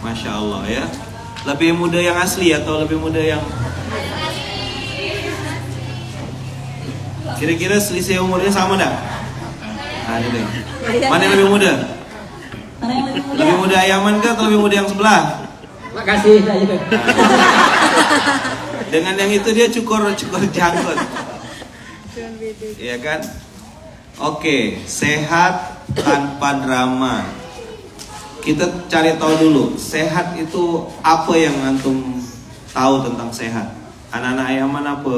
Masya Allah ya. Lebih muda yang asli atau lebih muda yang... Kira-kira selisih umurnya sama enggak? Nah, ini deh. Mana yang lebih muda? Mana yang lebih muda? Lebih muda Ayaman kah atau lebih muda yang sebelah? Makasih saya juga. Dengan yang itu dia cukur janggut. Iya kan? Oke, sehat tanpa drama. Kita cari tahu dulu, sehat itu apa yang antum tahu tentang sehat? Anak-anak Ayaman apa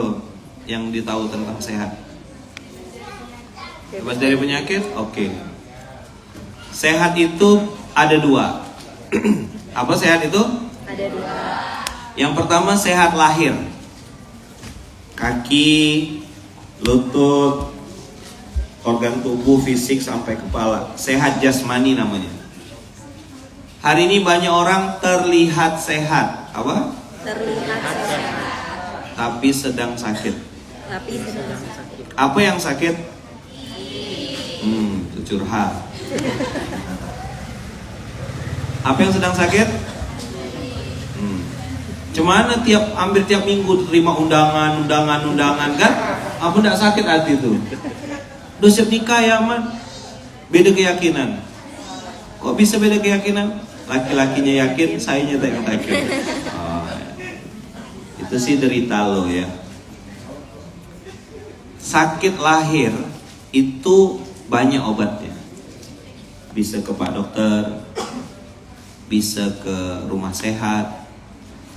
yang ditahu tentang sehat? Bebas dari penyakit? Oke. Sehat itu ada dua. Apa sehat itu? Ada dua. Yang pertama sehat lahir. Kaki, lutut, organ tubuh, fisik sampai kepala. Sehat jasmani namanya. Hari ini banyak orang terlihat sehat. Apa? Terlihat sehat. Tapi sedang sakit. Tapi sedang sakit. Apa yang sakit? Itu curhat. Apa yang sedang sakit? Cuman hampir tiap minggu terima undangan kan? Apa enggak sakit hati itu? Udah siap nikah ya man? Beda keyakinan. Kok bisa beda keyakinan? Laki-lakinya yakin, sayanya tak yakin. Oh, itu sih derita lo ya. Sakit lahir itu banyak obatnya. Bisa ke Pak Dokter, bisa ke rumah sehat,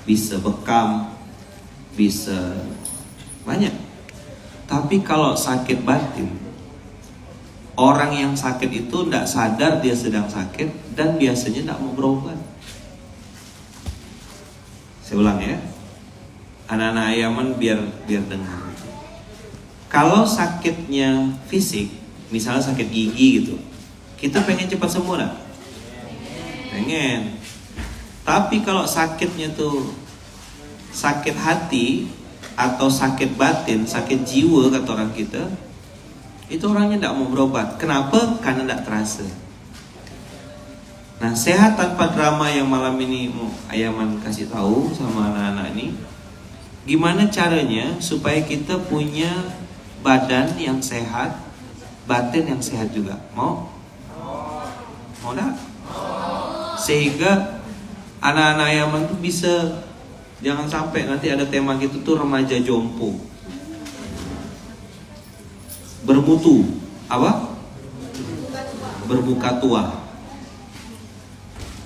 bisa bekam, bisa banyak. Tapi kalau sakit batin, orang yang sakit itu tidak sadar dia sedang sakit dan biasanya tidak mau berobat. Saya ulang ya, anak-anak Ayaman biar dengar. Kalau sakitnya fisik, misalnya sakit gigi gitu, kita pengen cepat sembuh nggak? Pengen. Tapi kalau sakitnya tuh sakit hati atau sakit batin, sakit jiwa kata orang kita, itu orangnya tidak mau berobat. Kenapa? Karena tidak terasa. Nah, sehat tanpa drama yang malam ini mau Ayaman kasih tahu sama anak-anak ini, gimana caranya supaya kita punya badan yang sehat, batin yang sehat juga. Mau? Mau enggak? Sehingga anak-anak Ayaman tuh bisa, jangan sampai nanti ada tema gitu tuh remaja jompo, bermutu, apa? Bermuka tua,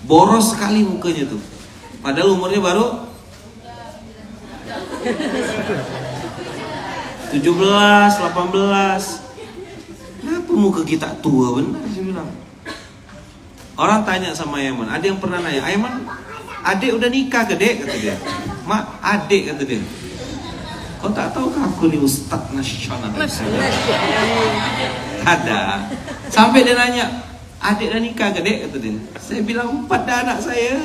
boros sekali mukanya tuh. Padahal umurnya baru 17, 18. Kenapa muka kita tua benar sih bilang? Orang tanya sama Ayaman, ada yang pernah nanya, Ayaman, adik udah nikah ke dek? Kata dia. Mak, adik kata dia. Kau tak tahu kah aku nih Ustadz Nasional? Ada. Sampai dia nanya, adik udah nikah ke dek? Kata dia. Saya bilang 4 dah anak saya.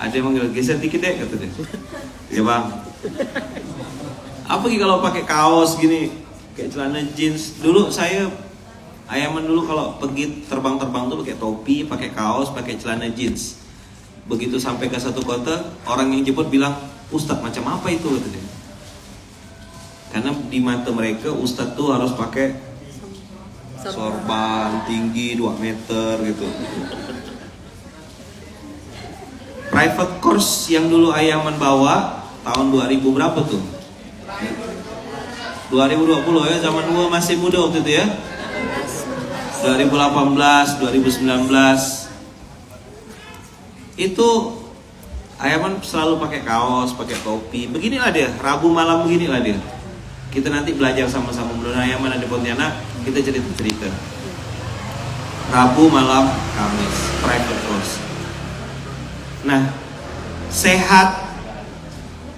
Ada yang manggil, geser dikit dek, kata dia. Ya bang. Apa sih kalau pakai kaos gini, kayak celana jeans? Dulu saya Ayaman dulu kalau pergi terbang-terbang tuh pakai topi, pakai kaos, pakai celana jeans. Begitu sampai ke satu kota, orang yang jemput bilang, Ustadz macam apa itu? Kata dia. Karena di mata mereka Ustadz tuh harus pakai sorban tinggi 2 meter gitu. Private course yang dulu Ayaman bawa tahun 2000 berapa tuh? 2020 ya, zaman gua masih muda waktu itu ya. 2018, 2019 itu Ayaman selalu pakai kaos, pakai topi. Beginilah dia, Rabu malam beginilah dia. Kita nanti belajar sama-sama. Mudah Ayaman ada Pontianak, kita cerita-cerita. Rabu malam, Kamis, private course. Nah, sehat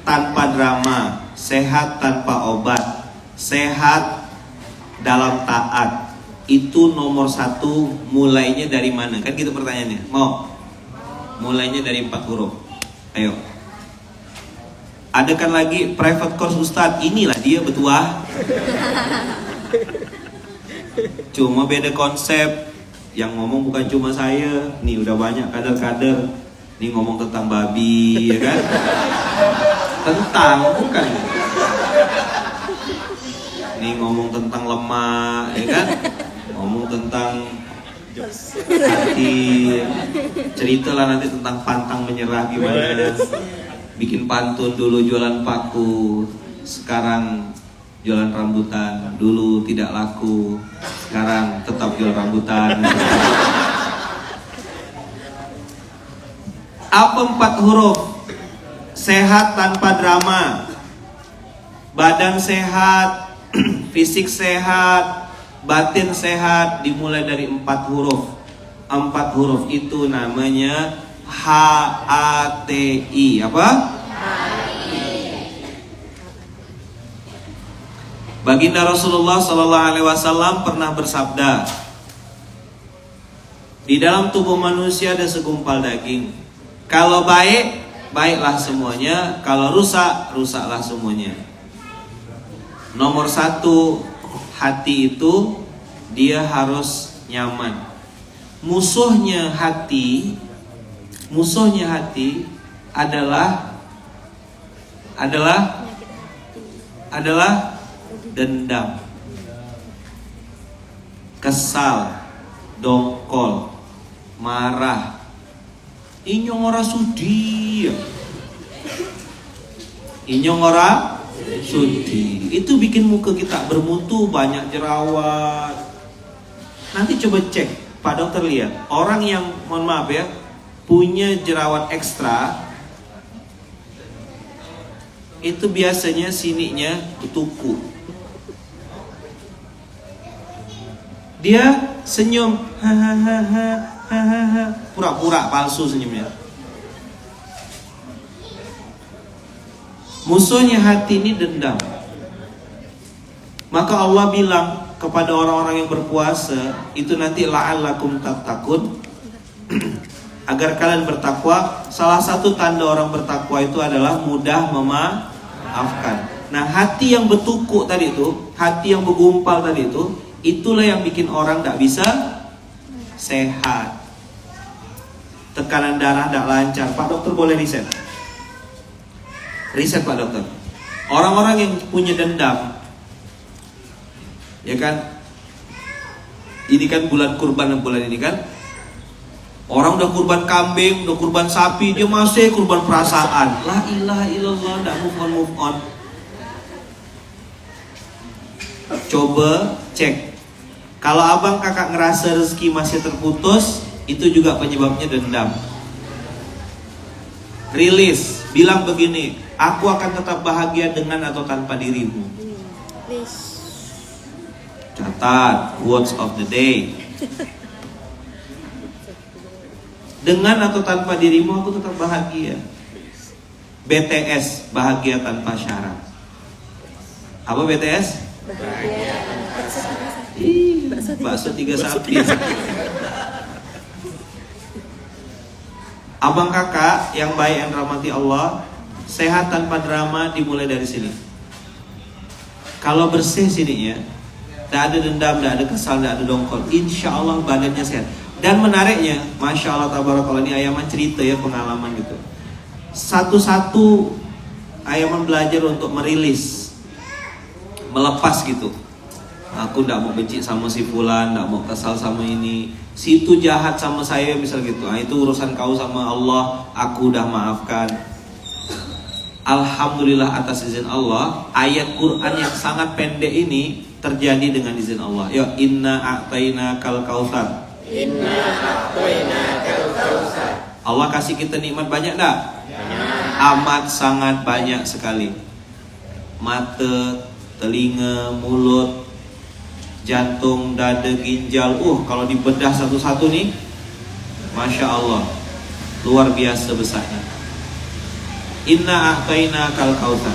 tanpa drama, sehat tanpa obat, sehat dalam taat. Itu nomor 1, mulainya dari mana? Kan gitu pertanyaannya. Mau? Mulainya dari 4 huruf. Ayo. Adakan lagi private course Ustadz. Inilah dia betua. Cuma beda konsep. Yang ngomong bukan cuma saya, nih udah banyak kader-kader. Nih ngomong tentang babi, ya kan? Tentang, bukan. Nih ngomong tentang lemak, ya kan? Ngomong tentang hati. Ceritalah nanti tentang pantang menyerah gimana. Bikin pantun dulu jualan paku, sekarang jualan rambutan. Dulu tidak laku, sekarang tetap jual rambutan. Apa 4 huruf? Sehat tanpa drama, badan sehat, fisik sehat, batin sehat, dimulai dari 4 huruf. 4 huruf itu namanya HATI. Apa? Baginda Rasulullah Sallallahu Alaihi Wasallam pernah bersabda, di dalam tubuh manusia ada segumpal daging. Kalau baik, baiklah semuanya. Kalau rusak, rusaklah semuanya. Nomor 1, hati itu dia harus nyaman. Musuhnya hati adalah dendam, kesal, dongkol, marah. Inyong ora sudi. Inyong ora sudi. Itu bikin muka kita bermutu, banyak jerawat. Nanti coba cek, Pak Dokter lihat, orang yang mohon maaf ya, punya jerawat ekstra, itu biasanya sininya ketuku. Dia senyum, hahaha, pura-pura palsu senyumnya. Musuhnya hati ini dendam. Maka Allah bilang kepada orang-orang yang berpuasa, itu nanti la'allakum tattaqun, agar kalian bertakwa. Salah satu tanda orang bertakwa itu adalah mudah memaafkan. Nah, hati yang bertukuk tadi itu, hati yang bergumpal tadi itu, itulah yang bikin orang tidak bisa sehat. Tekanan darah tidak lancar. Pak Dokter boleh riset? Riset Pak Dokter. Orang-orang yang punya dendam, ya kan? Ini kan bulan kurban, bulan ini kan? Orang udah kurban kambing, udah kurban sapi, dia masih kurban perasaan. La ilaha illallah, tidak move on. Coba cek. Kalau abang kakak ngerasa rezeki masih terputus, itu juga penyebabnya dendam. Rilis, bilang begini, aku akan tetap bahagia dengan atau tanpa dirimu. Catat, quotes of the day. Dengan atau tanpa dirimu aku tetap bahagia. BTS, bahagia tanpa syarat. Apa BTS? Bakso 3 sapi. Abang kakak yang baik yang rahmati Allah, sehat tanpa drama dimulai dari sini. Kalau bersih sininya, tidak ada dendam, tidak ada kesal, tidak ada dongkol, insya Allah badannya sehat. Dan menariknya, Masya Allah tabarakallah, ini Ayaman cerita ya, pengalaman gitu. Satu-satu Ayaman belajar untuk merilis, melepas gitu. Aku tidak mau benci sama si fulan, tidak mau kesal sama ini. Si itu jahat sama saya misal gitu. Nah, itu urusan kau sama Allah, aku udah maafkan. Alhamdulillah atas izin Allah, ayat Quran yang sangat pendek ini terjadi dengan izin Allah. Ya, inna a'tayna kal kautsar. Inna a'tayna kal kautsar. Allah kasih kita nikmat banyak enggak? Amat sangat banyak sekali. Mata, telinga, mulut, jantung, dada, ginjal. Kalau dibedah satu-satu nih, Masya Allah, luar biasa besarnya. Inna a'tayna kal kautsar.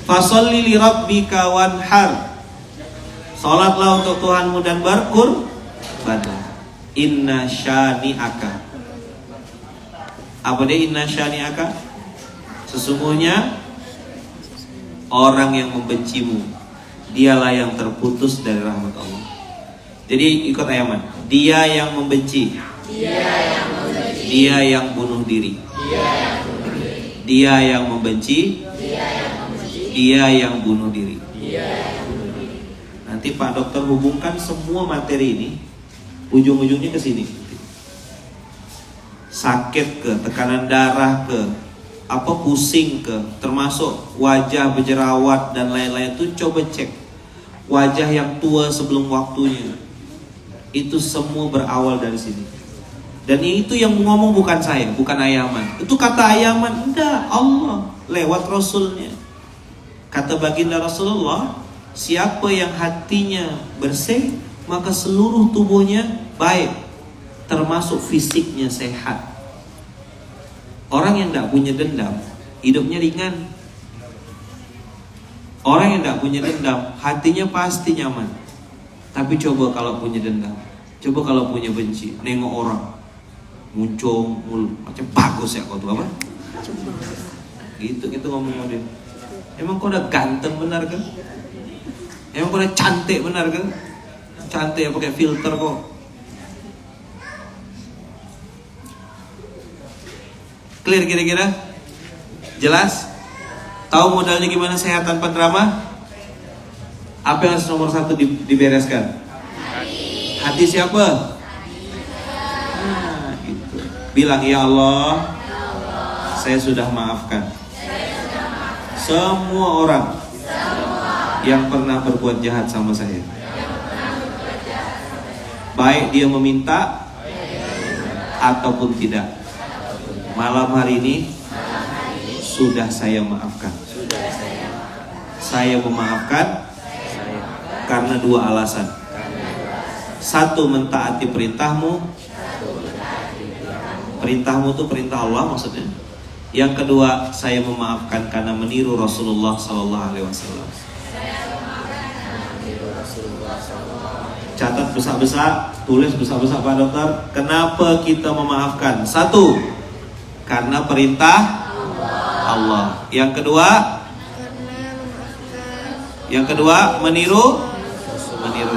Fasolli li rabbika wanhar. Salatlah untuk Tuhanmu dan berkurban. Inna syani'aka. Apa dia inna syani'aka? Sesungguhnya orang yang membencimu, dialah yang terputus dari rahmat Allah. Jadi ikut Ayaman. Dia yang membenci. Dia yang bunuh diri. Dia yang membenci. Dia yang bunuh diri. Nanti Pak Dokter hubungkan semua materi ini, ujung-ujungnya ke sini. Sakit ke, tekanan darah ke, apa pusing ke, termasuk wajah berjerawat dan lain-lain itu coba cek. Wajah yang tua sebelum waktunya. Itu semua berawal dari sini. Dan itu yang ngomong bukan saya, bukan Ayaman. Itu kata Ayaman, enggak, Allah lewat Rasulnya. Kata baginda Rasulullah, siapa yang hatinya bersih, maka seluruh tubuhnya baik, termasuk fisiknya sehat. Orang yang tidak punya dendam, hidupnya ringan. Orang yang tidak punya dendam, hatinya pasti nyaman. Tapi coba kalau punya dendam, coba kalau punya benci, nengok orang muncung mulu, macam bagus ya kau tuh apa? Gitu kita ngomong sama dia. Emang kau udah ganteng benar kan? Emang kau udah cantik benar kan? Cantik ya pakai filter kok. Clear kira-kira? Jelas? Tahu modalnya gimana sehat tanpa drama? Apa yang harus nomor 1 dibereskan? Hati siapa? Nah, gitu. Bilang, ya Allah, saya sudah maafkan semua orang yang pernah berbuat jahat sama saya. Baik dia meminta ataupun tidak. Malam hari ini sudah saya maafkan. Saya memaafkan karena 2 alasan. 1, mentaati perintahmu. Perintahmu itu perintah Allah maksudnya. Yang kedua, saya memaafkan karena meniru Rasulullah SAW. Catat besar-besar, tulis besar-besar Pak Dokter. Kenapa kita memaafkan? 1, karena perintah Allah. Yang kedua, meniru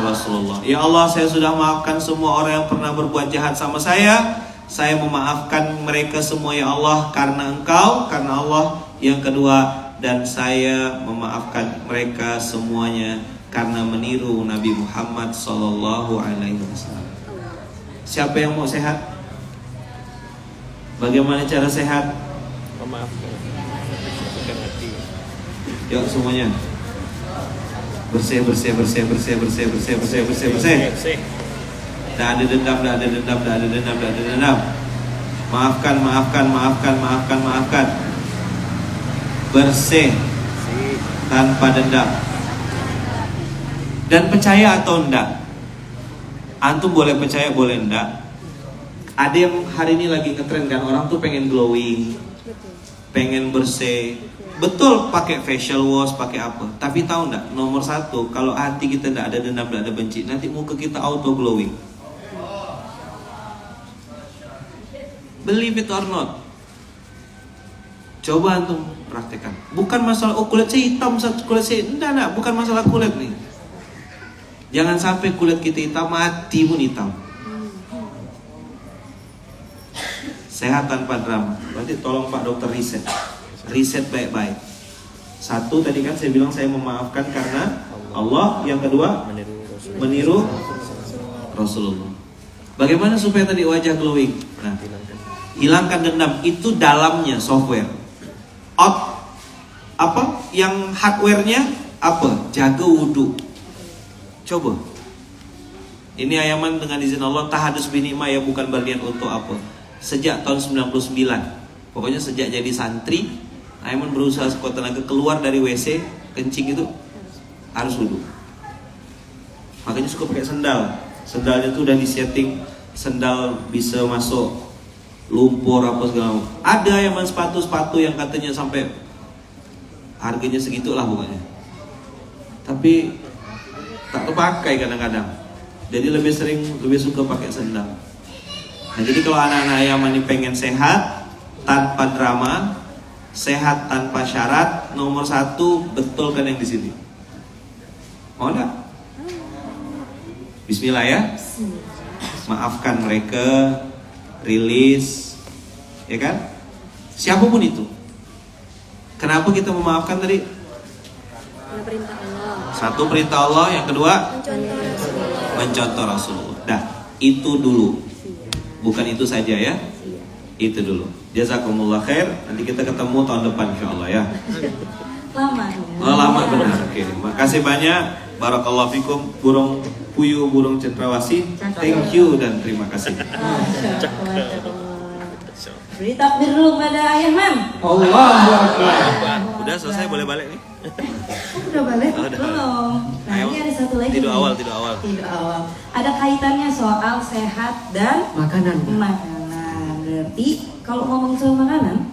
Rasulullah. Ya Allah, saya sudah maafkan semua orang yang pernah berbuat jahat sama saya. Saya memaafkan mereka semua ya Allah karena Engkau, karena Allah. Yang kedua, dan saya memaafkan mereka semuanya karena meniru Nabi Muhammad SAW. Siapa yang mau sehat? Bagaimana cara sehat? Memaafkan hati. Yuk semuanya. Bersih. Tidak ada dendam. Maafkan. Bersih tanpa dendam. Dan percaya atau enggak, antum boleh percaya boleh enggak. Ada yang hari ini lagi ngetren kan, orang tuh pengen glowing, pengen bersih. Betul, pakai facial wash, pakai apa. Tapi tahu enggak, nomor 1, kalau hati kita enggak ada dendam, enggak ada benci, nanti muka kita auto glowing. Believe it or not. Coba antum praktekkan. Bukan masalah kulit saya hitam, kulit saya enggak, bukan masalah kulit nih. Jangan sampai kulit kita hitam, mati pun hitam. Sehat tanpa drama. Berarti tolong Pak Dokter riset baik-baik. 1, tadi kan saya bilang saya memaafkan karena Allah. Yang kedua, meniru Rasulullah. Bagaimana supaya tadi wajah glowing? Nah, hilangkan dendam. Itu dalamnya software. Yang hardware-nya apa? Jaga wudhu. Coba. Ini Ayaman dengan izin Allah tahadus binikmah ya, bukan bagian untuk apa. Sejak tahun 99. Pokoknya sejak jadi santri, Ayaman berusaha sekuat tenaga keluar dari WC, kencing itu harus wudhu. Makanya suka pakai sendal. Sendalnya tuh udah disetting, sendal bisa masuk lumpur apa segala macam. Ada Ayaman sepatu yang katanya sampai harganya segitulah pokoknya. Tapi tak terpakai kadang-kadang. Jadi lebih suka pakai sendal. Nah, jadi kalau anak-anak Ayaman ini pengen sehat tanpa drama, sehat tanpa syarat, nomor 1 betulkan yang di sini. Mau enggak? Bismillah ya. maafkan mereka, rilis, ya kan? Siapapun itu. Kenapa kita memaafkan tadi? Karena perintah Allah. Satu, perintah Allah. Yang kedua, Mencontoh Rasulullah. mencontoh Rasulullah. Dah, itu dulu. Bukan itu saja ya. Itu dulu. Jazakumullah khair. Nanti kita ketemu tahun depan insyaallah ya. Lama ya. Oh, lama benar. Oke, makasih banyak. Barakallahu fikum. Burung puyuh, burung cendrawasih. Thank you dan terima kasih. Masya Allah. Beri takbir dulu pada Ayah Man. Allahu Akbar. Udah selesai, boleh balik nih. Udah balik? Oh, udah. Belum. Nah, Ayo. ini ada satu lagi. Tidur nih. awal, tidur awal. Tidur awal. Ada kaitannya soal sehat dan Makanan. makanan. Berarti kalau ngomong soal makanan,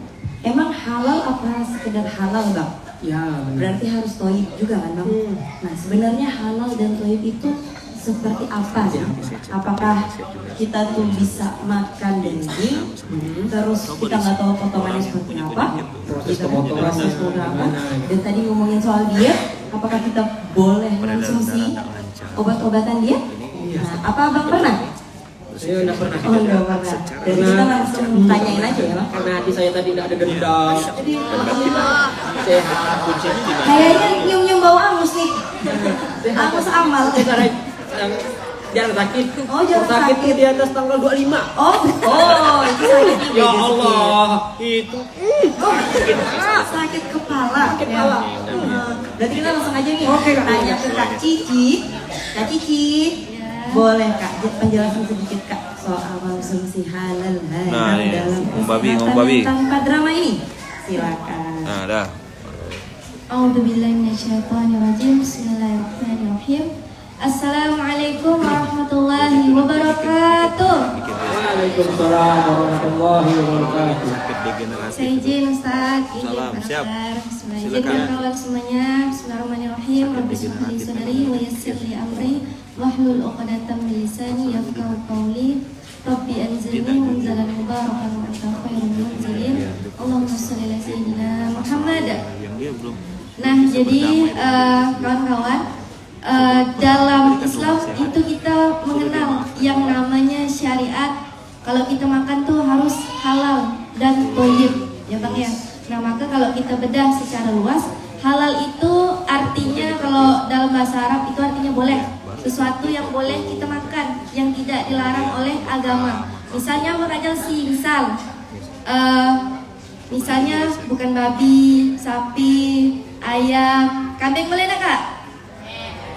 emang halal apa sekedar halal, Bang? Ya, benar. Berarti harus toib juga kan, Bang? Nah, sebenarnya halal dan toib itu seperti apa sih? Apakah kita tuh bisa makan daging, terus kita nggak tahu potongannya seperti apa, Proses kita pemotongannya proses seperti apa, gimana? dan tadi ngomongin soal diet, apakah kita boleh konsumsi obat-obatan diet? Nah, apa Abang pernah? Saya enggak pernah. Oh, enggak pernah. Dan kita langsung tanyain aja ya, Bang. Karena hati saya tadi tidak ada dendam. Jadi, Sehat. kayaknya nyium-nyium bau angus nih. Angus amal. Jangan sakit. Oh, jangan sakit sakit. di atas tanggal 25. Oh, itu sakit juga. Ya Jessica. Allah, itu. Oh, sakit kepala. Sakit kepala. Berarti kita langsung aja nih Oke, Kak. tanya ke Kak Cici. Kak Cici, boleh Kak penjelasan sedikit Kak soal konsumsi halal Nah, ini, dalam Om Babi, kesehatan Om Babi. yang tanpa drama ini? Silakan. Nah, dah. A'udzubillahi minasyaitonirrajim. Bismillahirrahmanirrahim. Assalamualaikum warahmatullahi wabarakatuh. Waalaikumsalam warahmatullahi wabarakatuh. Saya izin Ustaz, izin Salam, Pak siap. Dokter. Bismillah, izin Silakan. kawan semuanya. Bismillahirrahmanirrahim. Rabbi shrah li sadri wa yassir li amri wahlul 'uqdatam min lisani yafqahu qawli. Rabbi anzilni munzalan mubarakan wa anta khairul munzilin. Allahumma shalli ala sayyidina Muhammad. Yang dia belum. Nah, jadi kawan-kawan, dalam Islam itu kita mengenal yang namanya syariat. Kalau kita makan tuh harus halal dan thayyib, ya Bang ya. Nah, maka kalau kita bedah secara luas, halal itu artinya kalau dalam bahasa Arab itu artinya boleh. Sesuatu yang boleh kita makan, yang tidak dilarang oleh agama. Misalnya apa Kak Chelsea? Misalnya bukan babi, sapi, ayam, kambing boleh enggak Kak?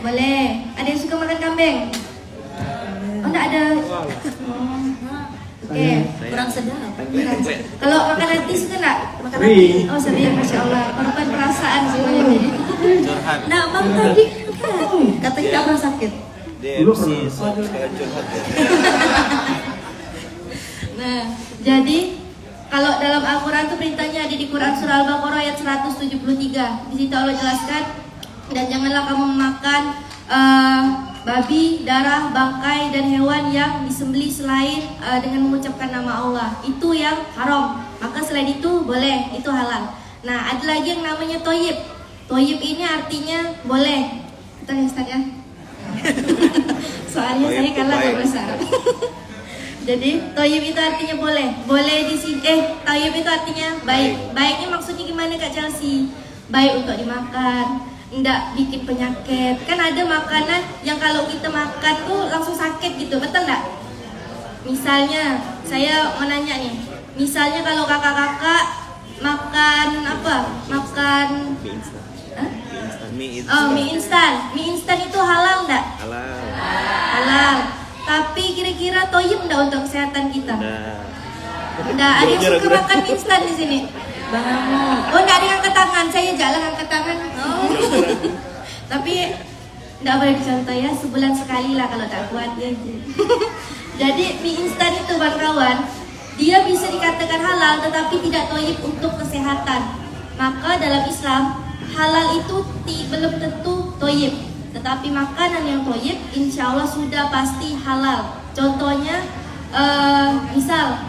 Boleh. Ada yang suka makan kambing? Oh, enggak ada. Oke. Kurang sedap. Kalau makan hati suka enggak? Makan hati. Sering. Oh, sering, Masya Allah. Korban perasaan semuanya jadi. Curhat. Nah, Bang tadi kata kita pernah sakit. DMC curhat ya. Nah, jadi kalau dalam Al-Quran itu perintahnya ada di Quran surah Al-Baqarah ayat 173. Di situ Allah jelaskan, dan janganlah kamu memakan babi, darah, bangkai dan hewan yang disembelih selain dengan mengucapkan nama Allah. Itu yang haram. Maka selain itu boleh, itu halal. Nah, ada lagi yang namanya toyib. Toyib ini artinya boleh. Kita ya Ustaz ya. Soalnya saya kalah Baik. gak besar. Jadi toyib itu artinya boleh, boleh di sini. Toyib itu artinya baik. Baiknya maksudnya gimana Kak Chelsea? Baik untuk dimakan, enggak bikin penyakit. Kan ada makanan yang kalau kita makan tuh langsung sakit gitu, betul enggak? Misalnya, saya mau nanya nih. Misalnya kalau kakak-kakak makan apa? Makan Mie itu mie instan. Mie instan itu halal enggak? halal. Halal. Tapi kira-kira toyib enggak untuk kesehatan kita? Nah, Enggak, ada yang suka makan mie instan di sini. Bang, Oh, enggak ada yang angkat tangan. Saya jalan angkat tangan. Oh. Tapi enggak boleh dicontoh ya, sebulan sekali lah kalau tak kuat ya. Jadi mie instan itu kawan, dia bisa dikatakan halal tetapi tidak toyib untuk kesehatan. Maka dalam Islam halal itu belum tentu toyib, tetapi makanan yang toyib insya Allah sudah pasti halal. Contohnya misal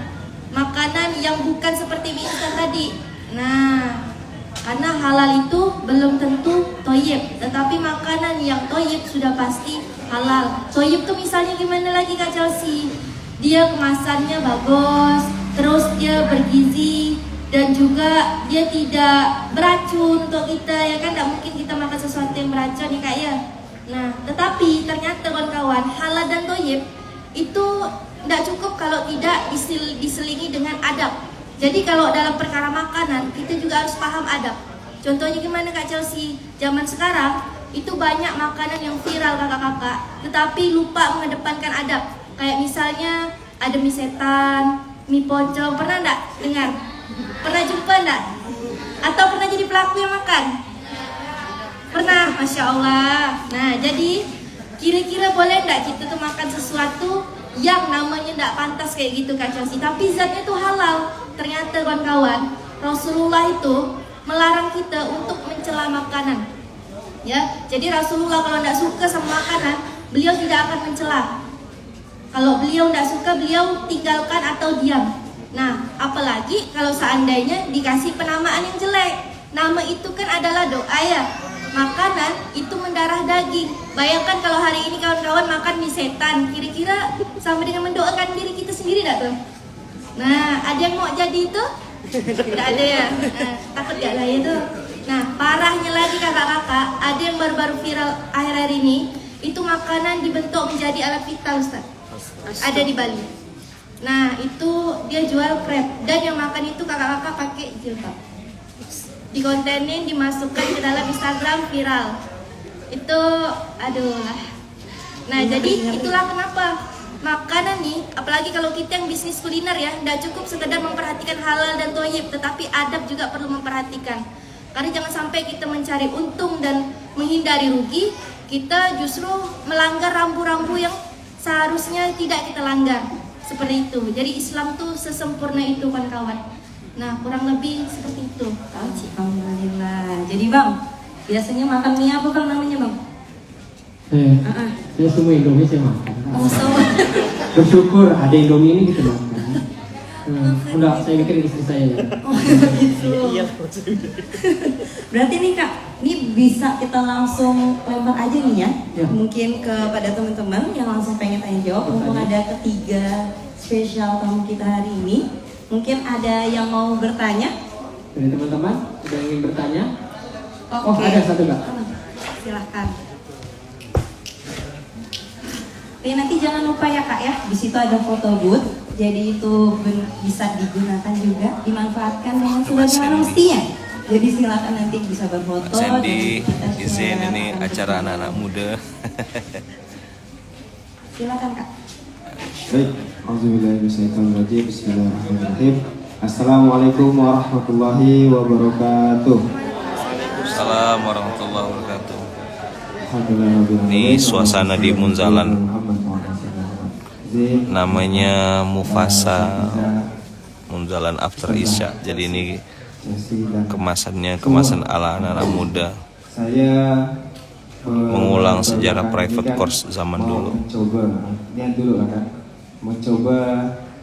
makanan yang bukan seperti mie instan tadi. Nah, karena halal itu belum tentu toyib, tetapi makanan yang toyib sudah pasti halal. Toyib tuh misalnya gimana lagi Kak Chelsea? Dia kemasannya bagus, terus dia bergizi, dan juga dia tidak beracun untuk kita, ya kan? Tidak mungkin kita makan sesuatu yang beracun nih Kak ya. Nah, tetapi ternyata kawan-kawan, halal dan toyib itu tidak cukup kalau tidak diselingi dengan adab. Jadi kalau dalam perkara makanan, kita juga harus paham adab. Contohnya gimana Kak Chelsea? Zaman sekarang itu banyak makanan yang viral kakak-kakak, tetapi lupa mengedepankan adab. Kayak misalnya ada mie setan, mie pocong, pernah enggak dengar? Pernah jumpa enggak? Atau pernah jadi pelaku yang makan? Pernah, Masya Allah. Nah, jadi kira-kira boleh enggak kita tuh makan sesuatu yang namanya enggak pantas kayak gitu Kak Chelsea, tapi zatnya tuh halal. Ternyata kawan-kawan, Rasulullah itu melarang kita untuk mencela makanan. Ya, jadi Rasulullah kalau enggak suka sama makanan, beliau tidak akan mencela. Kalau beliau tidak suka, beliau tinggalkan atau diam. Nah, apalagi kalau seandainya dikasih penamaan yang jelek. Nama itu kan adalah doa ya. Makanan itu mendarah daging. Bayangkan kalau hari ini kawan-kawan makan mie setan, kira-kira sama dengan mendoakan diri kita sendiri tidak tuh? Nah, ada yang mau jadi itu? Tidak ada ya? Nah, takut gak lah itu? Nah, parahnya lagi kakak-kakak, ada yang baru-baru viral akhir-akhir ini, itu makanan dibentuk menjadi alat vital Ustaz. Ada di Bali. Nah, itu dia jual krep, dan yang makan itu kakak-kakak pakai jilbab. Dikontenin, dimasukkan ke dalam Instagram, viral. Itu aduh lah. Nah, jadi itulah kenapa makanan nih, apalagi kalau kita yang bisnis kuliner ya, tidak cukup sekedar memperhatikan halal dan toyib, tetapi adab juga perlu memperhatikan. Karena jangan sampai kita mencari untung dan menghindari rugi, kita justru melanggar rambu-rambu yang seharusnya tidak kita langgar. Seperti itu. Jadi Islam tuh sesempurna itu kawan-kawan. Nah, kurang lebih seperti itu. Alhamdulillah. Jadi Bang, biasanya makan mie apa Bang namanya Bang? Saya semua Indomie saya makan. Oh, so. Bersyukur ada Indomie ini kita makan. Enggak, saya mikirin istri saya ya. Oh, gitu. Berarti nih Kak, ini bisa kita langsung lempar aja nih ya. Ya. Mungkin kepada teman-teman yang langsung pengen tanya jawab. Mumpung ada ketiga spesial tamu kita hari ini, mungkin ada yang mau bertanya? Dari teman-teman, ada yang ingin bertanya? Oke. Oh, ada satu Kak. Silahkan. Nanti jangan lupa ya Kak ya, di situ ada foto booth. Jadi itu bisa digunakan juga, dimanfaatkan dengan sebagaimana mestinya. Jadi silakan nanti bisa berfoto. Sandy, dan kita izin share ini tentang acara itu. anak-anak muda. Silakan Kak. Baik, auzubillahiminasyaitonirrajim. Bismillahirrahmanirrahim. Assalamualaikum warahmatullahi wabarakatuh. Assalamualaikum warahmatullahi wabarakatuh. Alhamdulillah. Ini suasana di Munzalan. Namanya Mufasa Munzalan After Isya. Jadi ini kemasannya kemasan ala anak-anak muda. Saya Mengulang sejarah private course zaman dulu. Mencoba, niat dulu lah kan. Mencoba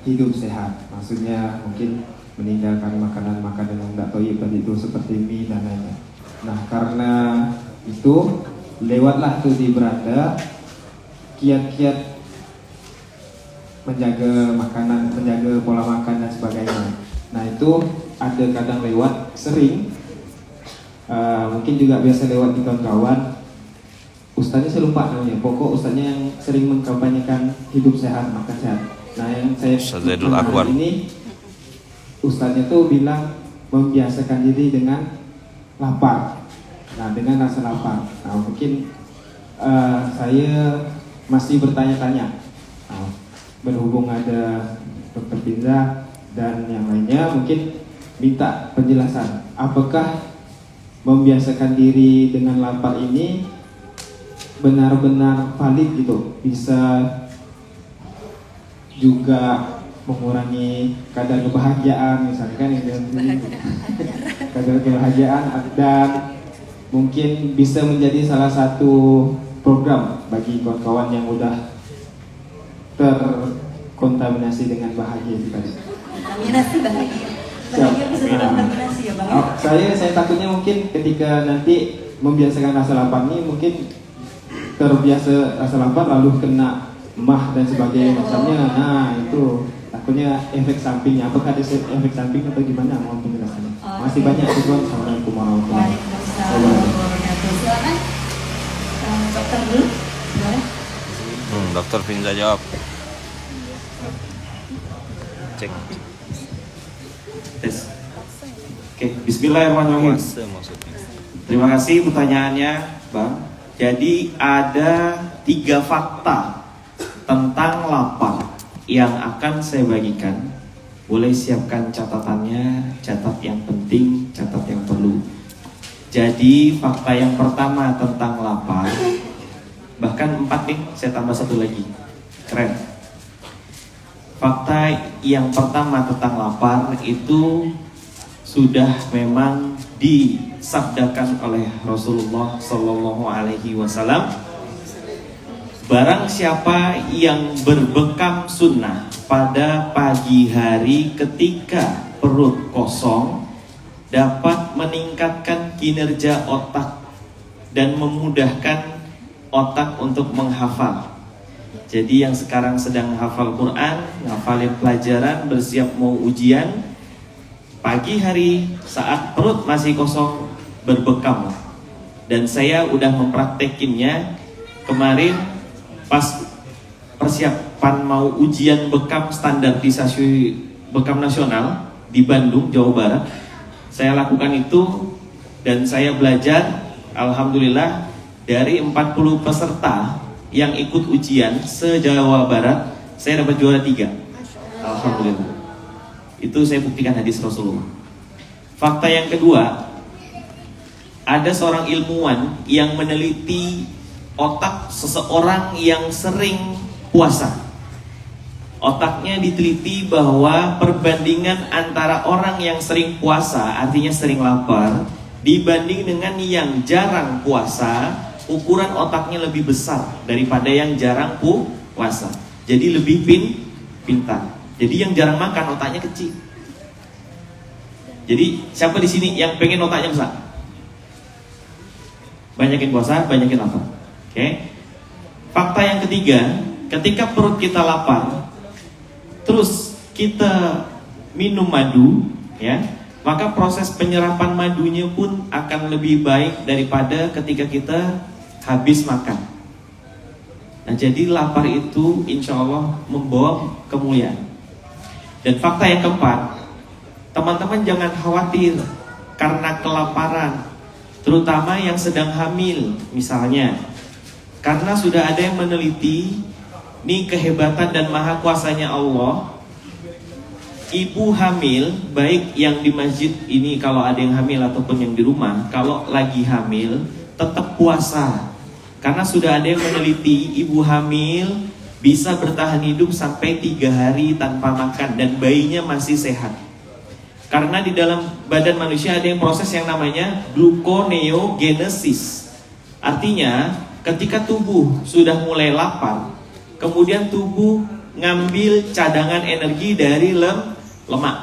hidup sehat. Maksudnya mungkin meninggalkan makanan-makanan yang tidak toyib tadi itu seperti mie dan lainnya. Nah, karena itu lewatlah tuh di beranda kiat-kiat menjaga makanan, menjaga pola makan dan sebagainya. Nah itu ada kadang lewat sering, mungkin juga biasa lewat di kawan-kawan. Ustaznya saya lupa namanya, pokok ustaznya yang sering mengkampanyekan hidup sehat, makan sehat. Nah yang saya Ustaz Zaidul Akbar ini, ustaznya tuh bilang membiasakan diri dengan lapar. Nah dengan rasa lapar. Nah mungkin saya masih bertanya-tanya. Nah, berhubung ada Dr. Pinza dan yang lainnya, mungkin minta penjelasan apakah membiasakan diri dengan lapar ini benar-benar valid gitu, bisa juga mengurangi kadar kebahagiaan misalkan kadar kebahagiaan, dan mungkin bisa menjadi salah satu program bagi kawan-kawan yang udah terkontaminasi dengan bahagia tadi. Kontaminasi bahagia. Bahagia bisa terkontaminasi ya Bang. Saya takutnya mungkin ketika nanti membiasakan rasa lapar ini mungkin terbiasa rasa lapar lalu kena mah dan sebagainya macamnya. Nah itu takutnya efek sampingnya. Apakah ada efek samping atau gimana? Mohon penjelasannya. Masih banyak tujuan. Assalamualaikum warahmatullahi Waalaikumsalam wabarakatuh. warahmatullahi wabarakatuh. Silakan dokter dulu. Boleh? Dokter Finza jawab. Cek. Tes. Oke, bismillahirrahmanirrahim. Puasa maksudnya. Terima kasih pertanyaannya, Bang. Jadi ada 3 fakta tentang lapar yang akan saya bagikan. Boleh siapkan catatannya, catat yang penting, catat yang perlu. Jadi fakta yang pertama tentang lapar, bahkan 4 nih, saya tambah 1 lagi. Keren. Fakta yang pertama tentang lapar itu sudah memang disabdakan oleh Rasulullah Shallallahu Alaihi Wasallam. Barang siapa yang berbekam sunnah pada pagi hari ketika perut kosong, dapat meningkatkan kinerja otak dan memudahkan otak untuk menghafal. Jadi yang sekarang sedang hafal Quran, ngafalin pelajaran, bersiap mau ujian, pagi hari saat perut masih kosong berbekam. Dan saya udah mempraktekinnya kemarin pas persiapan mau ujian bekam standarisasi bekam nasional di Bandung, Jawa Barat. Saya lakukan itu dan saya belajar. Alhamdulillah dari 40 peserta yang ikut ujian se-Jawa Barat, saya dapat juara 3. Alhamdulillah. Itu saya buktikan hadis Rasulullah. Fakta yang kedua, ada seorang ilmuwan yang meneliti otak seseorang yang sering puasa. Otaknya diteliti bahwa perbandingan antara orang yang sering puasa, artinya sering lapar, dibanding dengan yang jarang puasa, ukuran otaknya lebih besar daripada yang jarang puasa. Jadi lebih pintar. Jadi yang jarang makan otaknya kecil. Jadi siapa di sini yang pengen otaknya besar? Banyakin puasa, banyakin lapar. Oke. Fakta yang ketiga, ketika perut kita lapar, terus kita minum madu, ya, maka proses penyerapan madunya pun akan lebih baik daripada ketika kita habis makan. Nah, jadi lapar itu insya Allah membawa kemuliaan. Dan fakta yang keempat, teman-teman jangan khawatir karena kelaparan, terutama yang sedang hamil misalnya. Karena sudah ada yang meneliti, nih kehebatan dan maha kuasanya Allah. Ibu hamil, baik yang di masjid ini kalau ada yang hamil ataupun yang di rumah, kalau lagi hamil tetap puasa. Karena sudah ada yang meneliti, ibu hamil bisa bertahan hidup sampai 3 hari tanpa makan dan bayinya masih sehat. Karena di dalam badan manusia ada yang proses yang namanya gluconeogenesis. Artinya ketika tubuh sudah mulai lapar, kemudian tubuh ngambil cadangan energi dari lemak,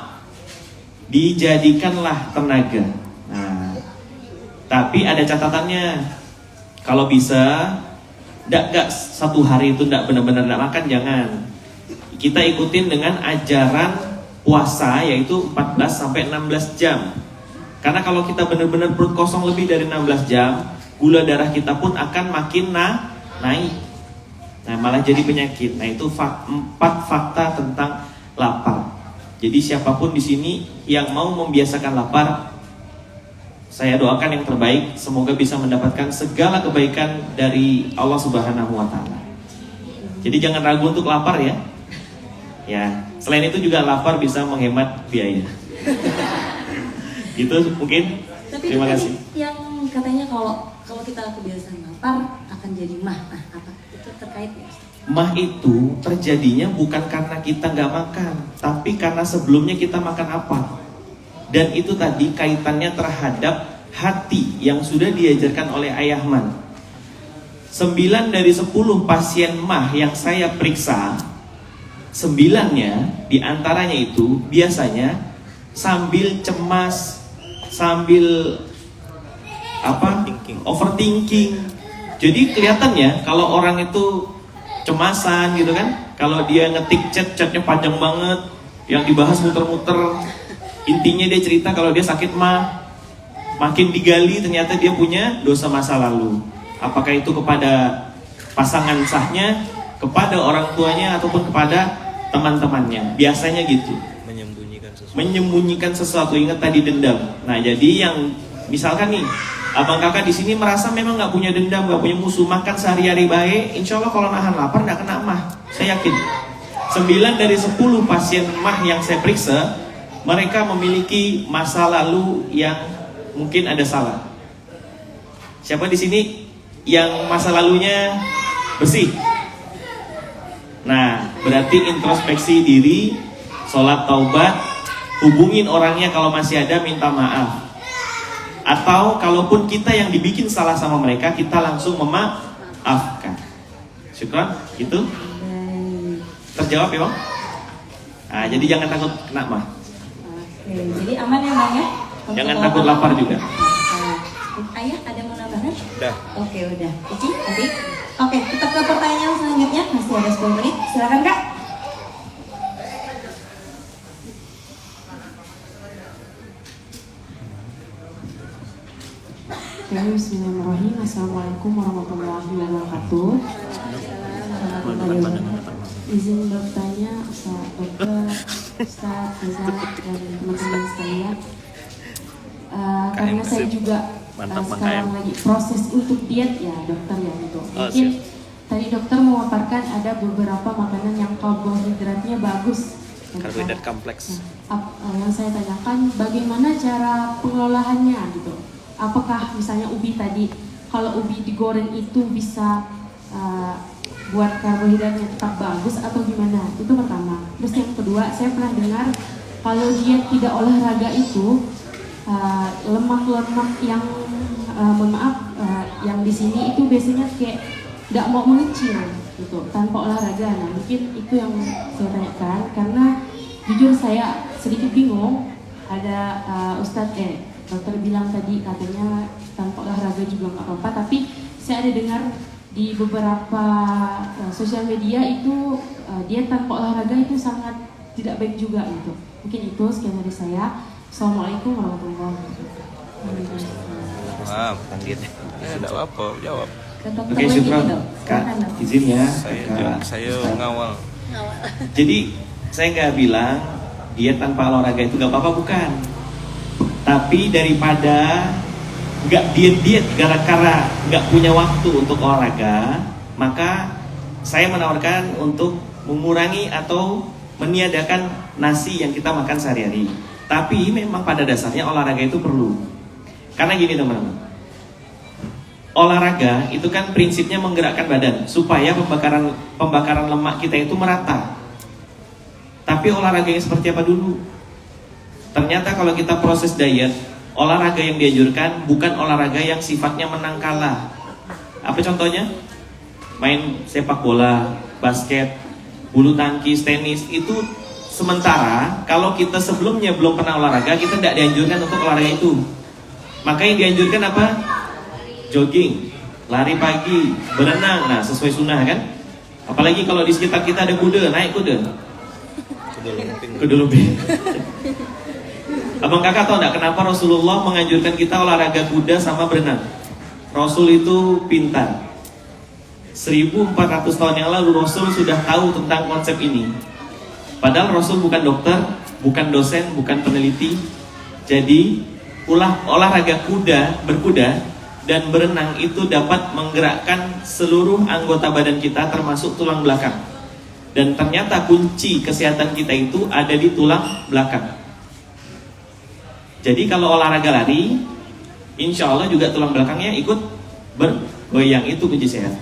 dijadikanlah tenaga. Nah, tapi ada catatannya. Kalau bisa, enggak 1 hari itu enggak benar-benar enggak makan, jangan. Kita ikutin dengan ajaran puasa, yaitu 14 sampai 16 jam. Karena kalau kita benar-benar perut kosong lebih dari 16 jam, gula darah kita pun akan makin naik. Nah, malah jadi penyakit. Nah, itu 4 fakta tentang lapar. Jadi siapapun di sini yang mau membiasakan lapar, saya doakan yang terbaik, semoga bisa mendapatkan segala kebaikan dari Allah Subhanahu wa taala. Jadi jangan ragu untuk lapar ya. Ya, selain itu juga lapar bisa menghemat biaya. Gitu mungkin. Tapi Terima kasih. yang katanya kalau kita kebiasaan lapar akan jadi mah. Nah, apa itu terkait ya? Mah itu terjadinya bukan karena kita nggak makan, tapi karena sebelumnya kita makan apa. Dan itu tadi kaitannya terhadap hati yang sudah diajarkan oleh Ayah Man. 9 dari 10 pasien mah yang saya periksa, 9-nya diantaranya itu biasanya sambil cemas, sambil overthinking, Jadi kelihatannya kalau orang itu cemasan gitu kan, kalau dia ngetik chatnya panjang banget, yang dibahas muter-muter, intinya dia cerita kalau dia sakit mah, makin digali ternyata dia punya dosa masa lalu. Apakah itu kepada pasangan sahnya, kepada orang tuanya, ataupun kepada teman-temannya. Biasanya gitu. Menyembunyikan sesuatu. Ingat tadi dendam. Nah, jadi yang misalkan nih, abang kakak di sini merasa memang nggak punya dendam, nggak punya musuh, makan sehari-hari baik, insya Allah kalau nahan lapar nggak kena mah. Saya yakin. 9 dari 10 pasien mah yang saya periksa, mereka memiliki masa lalu yang mungkin ada salah. Siapa di sini yang masa lalunya bersih? Nah, berarti introspeksi diri, sholat taubat, hubungin orangnya kalau masih ada, minta maaf. Atau kalaupun kita yang dibikin salah sama mereka, kita langsung memaafkan. Syukran, gitu. Terjawab ya Bang? Nah, jadi jangan takut kena mah. Oke, jadi aman ya Bang ya? Jangan takut lapar juga. Ayah ada mau nambahan? Udah. Oke, udah. Cici, adik. Oke, kita ke pertanyaan selanjutnya. Masih ada 10 menit. Silakan Kak. Bismillahirrahmanirrahim. Assalamualaikum warahmatullahi wabarakatuh. Izin bertanya, dokter, Ustaz, Azhar, dan teman-teman sekalian. Karena saya juga sekarang lagi proses untuk diet ya dokter ya gitu. Mungkin tadi dokter memaparkan ada beberapa makanan yang karbohidratnya bagus. Karbohidrat kompleks. Yang saya tanyakan bagaimana cara pengolahannya gitu. Apakah misalnya ubi tadi, kalau ubi digoreng itu bisa buat karbohidratnya tetap bagus atau gimana? Itu pertama. Terus yang kedua, saya pernah dengar kalau dia tidak olahraga itu lemak-lemak yang mohon maaf yang di sini itu biasanya kayak nggak mau mengecil gitu tanpa olahraga. Nah mungkin itu yang saya tanyakan karena jujur saya sedikit bingung. Ada dokter bilang tadi katanya tanpa olahraga juga nggak apa-apa, tapi saya ada dengar di beberapa sosial media itu dia tanpa olahraga itu sangat tidak baik juga gitu. Mungkin itu sekian dari saya. Assalamualaikum warahmatullahi wabarakatuh. Bukan dietnya. Tidak apa, jawab. Oke, syukran Kak, izin ya. Saya ngawal. Jadi saya nggak bilang diet tanpa olahraga itu nggak apa-apa, bukan. Tapi daripada nggak diet gara-gara nggak punya waktu untuk olahraga, maka saya menawarkan untuk mengurangi atau meniadakan nasi yang kita makan sehari-hari. Tapi memang pada dasarnya olahraga itu perlu. Karena gini teman-teman, olahraga itu kan prinsipnya menggerakkan badan supaya pembakaran lemak kita itu merata. Tapi olahraga yang seperti apa dulu? Ternyata kalau kita proses diet, olahraga yang dianjurkan bukan olahraga yang sifatnya menang kalah. Apa contohnya? Main sepak bola, basket, bulu tangkis, tenis. Itu sementara kalau kita sebelumnya belum pernah olahraga, kita tidak dianjurkan untuk olahraga itu. Maka yang dianjurkan apa? Jogging, lari pagi, berenang. Nah sesuai sunnah kan. Apalagi kalau di sekitar kita ada kuda, naik kuda. Kuda lumping. Abang kakak tahu enggak kenapa Rasulullah menganjurkan kita olahraga kuda sama berenang? Rasul itu pintar. 1400 tahun yang lalu Rasul sudah tahu tentang konsep ini. Padahal Rasul bukan dokter, bukan dosen, bukan peneliti. Jadi olahraga berkuda dan berenang itu dapat menggerakkan seluruh anggota badan kita termasuk tulang belakang. Dan ternyata kunci kesehatan kita itu ada di tulang belakang. Jadi kalau olahraga lari, insya Allah juga tulang belakangnya ikut bergoyang. Itu kunci sehat.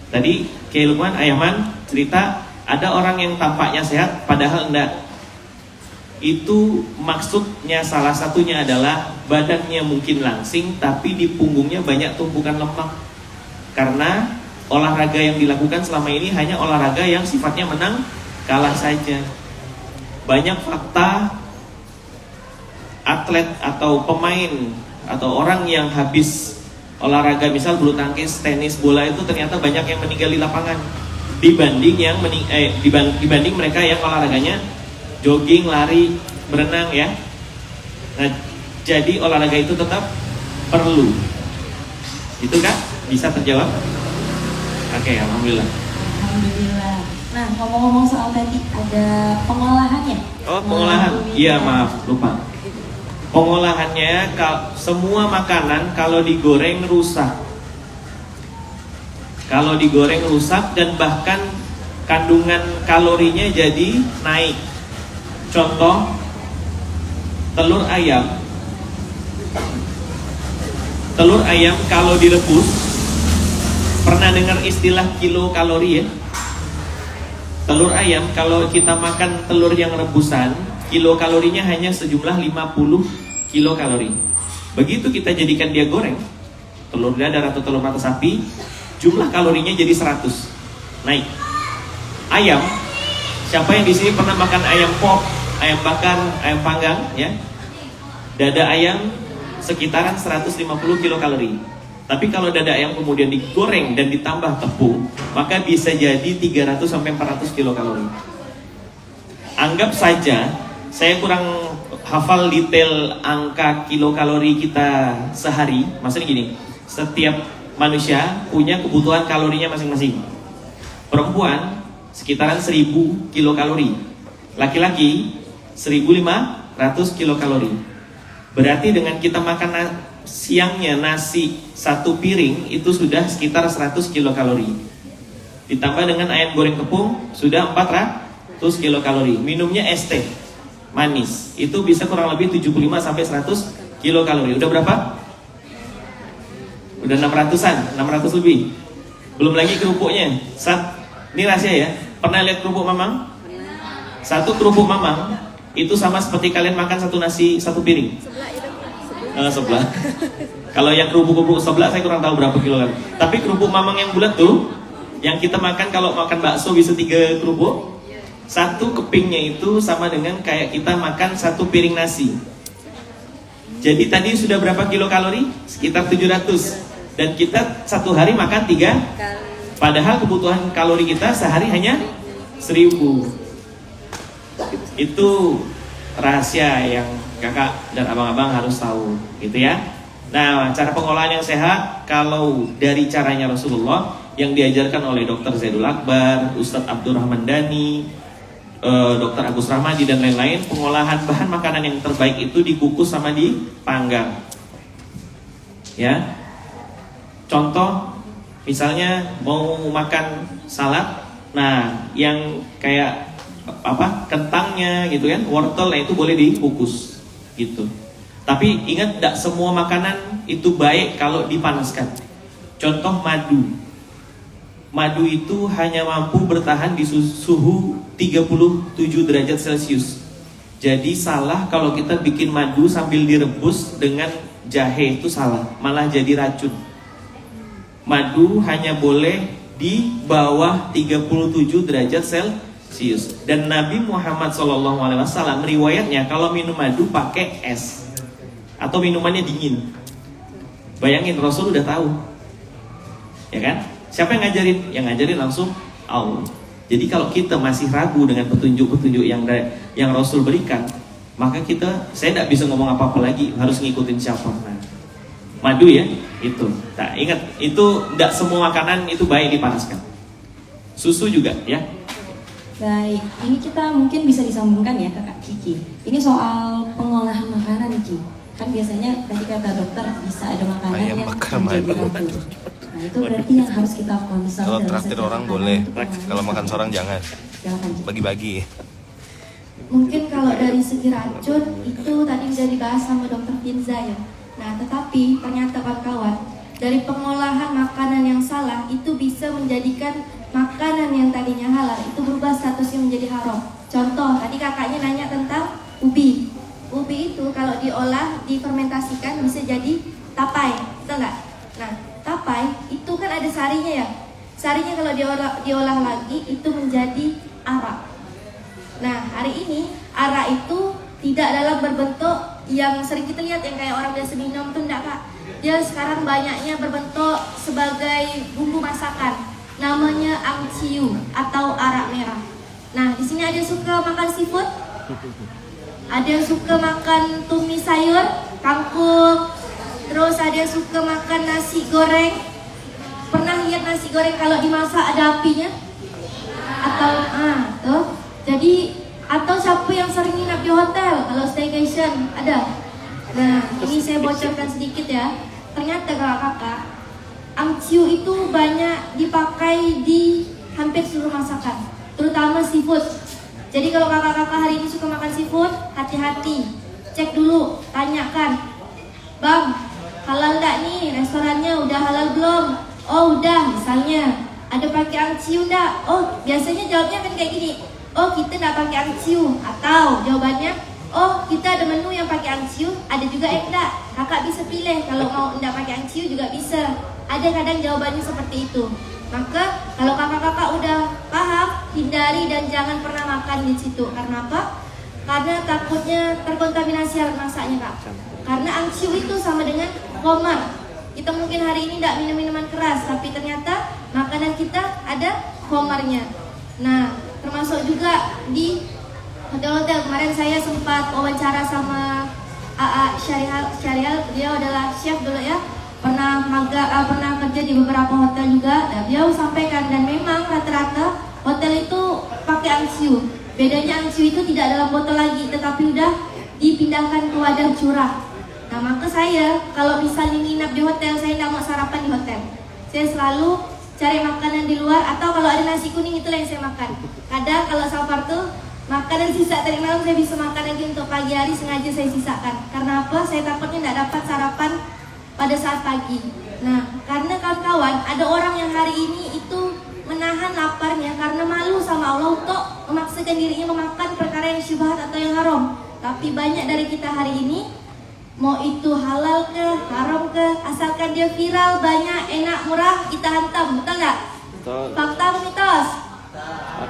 Tadi Kiai Lukman, Ayaman cerita ada orang yang tampaknya sehat padahal enggak. Itu maksudnya salah satunya adalah badannya mungkin langsing tapi di punggungnya banyak tumpukan lemak. Karena olahraga yang dilakukan selama ini hanya olahraga yang sifatnya menang kalah saja. Banyak fakta atlet atau pemain atau orang yang habis olahraga misal bulu tangkis, tenis, bola itu ternyata banyak yang meninggal di lapangan dibanding dibanding mereka yang olahraganya jogging, lari, berenang ya. Nah, jadi olahraga itu tetap perlu. Itu kan bisa terjawab? Oke, alhamdulillah. Alhamdulillah. Nah, ngomong-ngomong soal tadi ada pengolahannya. Oh, pengolahan. Iya, maaf, lupa. Pengolahannya semua makanan kalau digoreng rusak. Kalau digoreng rusak dan bahkan kandungan kalorinya jadi naik. Contoh telur ayam. Telur ayam kalau direbus, pernah dengar istilah kilokalori ya? Telur ayam kalau kita makan telur yang rebusan, kilokalorinya hanya sejumlah 50 kilokalori. Begitu kita jadikan dia goreng, telur dadar atau telur mata sapi, jumlah kalorinya jadi 100, naik. Ayam, siapa yang di sini pernah makan ayam pop, ayam bakar, ayam panggang ya? Dada ayam sekitaran 150 kilokalori. Tapi kalau dada ayam kemudian digoreng dan ditambah tepung, maka bisa jadi 300 sampai 400 kilokalori. Anggap saja saya kurang hafal detail angka kilokalori kita sehari. Maksudnya gini, setiap manusia punya kebutuhan kalorinya masing-masing. Perempuan sekitaran 1000 kilokalori, laki-laki 1500 kilokalori. Berarti dengan kita makan siangnya nasi 1 piring itu sudah sekitar 100 kilokalori. Ditambah dengan ayam goreng tepung sudah 400 kilokalori. Minumnya es teh manis itu bisa kurang lebih 75 sampai 100 kilokalori. Udah berapa? Udah 600-an, 600 lebih. Belum lagi kerupuknya. Ini rahasia ya. Pernah lihat kerupuk mamang? Satu kerupuk mamang itu sama seperti kalian makan satu nasi 1 piring. Sebelah. Kalau yang kerupuk-kerupuk sebelah saya kurang tahu berapa kilo kan. Tapi kerupuk mamang yang bulat tuh, yang kita makan kalau makan bakso bisa 3 kerupuk. Satu kepingnya itu sama dengan kayak kita makan 1 piring nasi. Jadi tadi sudah berapa kilokalori? Sekitar 700. Dan kita satu hari makan 3. Padahal kebutuhan kalori kita sehari hanya 1000. Itu rahasia yang kakak dan abang-abang harus tahu, gitu ya. Nah, cara pengolahan yang sehat kalau dari caranya Rasulullah yang diajarkan oleh Dr. Zaidul Akbar, Ustadz Abdurrahman Dhani, Dr. Agus Rahmadi dan lain-lain, pengolahan bahan makanan yang terbaik itu dikukus sama dipanggang. Ya. Contoh misalnya mau makan salad, nah yang kayak kentangnya gitu kan, wortel, nah itu boleh dikukus gitu. Tapi ingat, tidak semua makanan itu baik kalau dipanaskan. Contoh madu. Madu itu hanya mampu bertahan di suhu 37 derajat Celcius. Jadi salah kalau kita bikin madu sambil direbus dengan jahe, itu salah, malah jadi racun. Madu hanya boleh di bawah 37 derajat Celcius. Dan Nabi Muhammad SAW riwayatnya kalau minum madu pakai es atau minumannya dingin. Bayangin, Rasul udah tahu, ya kan? Siapa yang ngajarin? Yang ngajarin langsung Allah. Jadi kalau kita masih ragu dengan petunjuk-petunjuk yang Rasul berikan, maka saya tidak bisa ngomong apa-apa lagi, harus ngikutin siapa. Nah, madu ya, itu. Nah, ingat, itu tidak semua makanan itu baik dipanaskan. Susu juga ya. Baik, ini kita mungkin bisa disambungkan ya Kakak Kiki. Ini soal pengolahan makanan Kiki. Kan biasanya tadi kata dokter bisa ada makanan ayam yang bakar menjadi madu. ragu. Nah itu berarti yang harus kita konsol. Kalau dalam traktir setiap orang makanan boleh, itu pengolahan kalau makan makanan. seorang jangan. Silakan, Kiki. Bagi-bagi. Mungkin kalau dari segi racun itu tadi bisa dibahas sama Dr. Finza ya. Nah, tetapi ternyata kawan-kawan, dari pengolahan makanan yang salah itu bisa menjadikan makanan yang tadinya halal itu berubah statusnya menjadi haram. Contoh, tadi kakaknya nanya tentang ubi. Ubi itu kalau diolah, difermentasikan bisa jadi tapai, betul nggak? Nah, tapai itu kan ada sarinya ya. Sarinya kalau diolah lagi itu menjadi arak. Nah, hari ini arak itu tidak dalam berbentuk yang sering kita lihat yang kayak orang biasa minum tuh enggak, Kak. dia sekarang banyaknya berbentuk sebagai bumbu masakan. Namanya angciu atau arak merah. Nah, di sini ada yang suka makan seafood? Ada yang suka makan tumis sayur, kangkung. Terus ada yang suka makan nasi goreng. Pernah lihat nasi goreng kalau dimasak ada apinya? Atau tuh. Jadi atau siapa yang sering nginap di hotel kalau staycation? Ada. Nah, ini saya bocorkan sedikit ya. Ternyata kakak-kakak, angciu itu banyak dipakai di hampir seluruh masakan, terutama seafood. Jadi kalau kakak-kakak hari ini suka makan seafood, hati-hati. Cek dulu, tanyakan, "Bang, halal nggak nih? Restorannya udah halal belum?" "Oh udah," misalnya. "Ada pakai angciu nggak?" Oh, biasanya jawabnya kan kayak gini, "Oh kita nggak pakai angciu." Atau jawabannya, "Oh kita ada menu yang pakai angciu, ada juga enggak." Kakak bisa pilih, kalau mau enggak pakai angciu juga bisa. Ada kadang jawabannya seperti itu. Maka kalau kakak-kakak udah paham, hindari dan jangan pernah makan di situ. Karena apa? Karena takutnya terkontaminasi alat masaknya, Kak. Karena angciu itu sama dengan khamar. Kita mungkin hari ini tidak minum minuman keras, tapi ternyata makanan kita ada khamarnya. Nah, termasuk juga di hotel-hotel. Kemarin saya sempat wawancara sama AA Syarial, beliau adalah chef dulu ya. Pernah kerja di beberapa hotel juga. Dan beliau sampaikan, dan memang rata-rata hotel itu pakai angciu. Bedanya angciu itu tidak dalam botol lagi, tetapi udah dipindahkan ke wadah curah. Nah, maka saya kalau misalnya nginap di hotel, saya tidak mau sarapan di hotel. Saya selalu cari makanan di luar, atau kalau ada nasi kuning itulah yang saya makan. Kadang kalau safar tuh makanan sisa tadi malam saya bisa makan lagi untuk pagi hari, sengaja saya sisakan. Karena apa? Saya takutnya tidak dapat sarapan pada saat pagi. Nah, karena kawan-kawan, ada orang yang hari ini itu menahan laparnya karena malu sama Allah untuk memaksakan dirinya memakan perkara yang syubhat atau yang haram. Tapi banyak dari kita hari ini, mau itu halal ke, haram ke, asalkan dia viral, banyak, enak, murah, kita hantam. Betul nggak? Fakta atau mitos?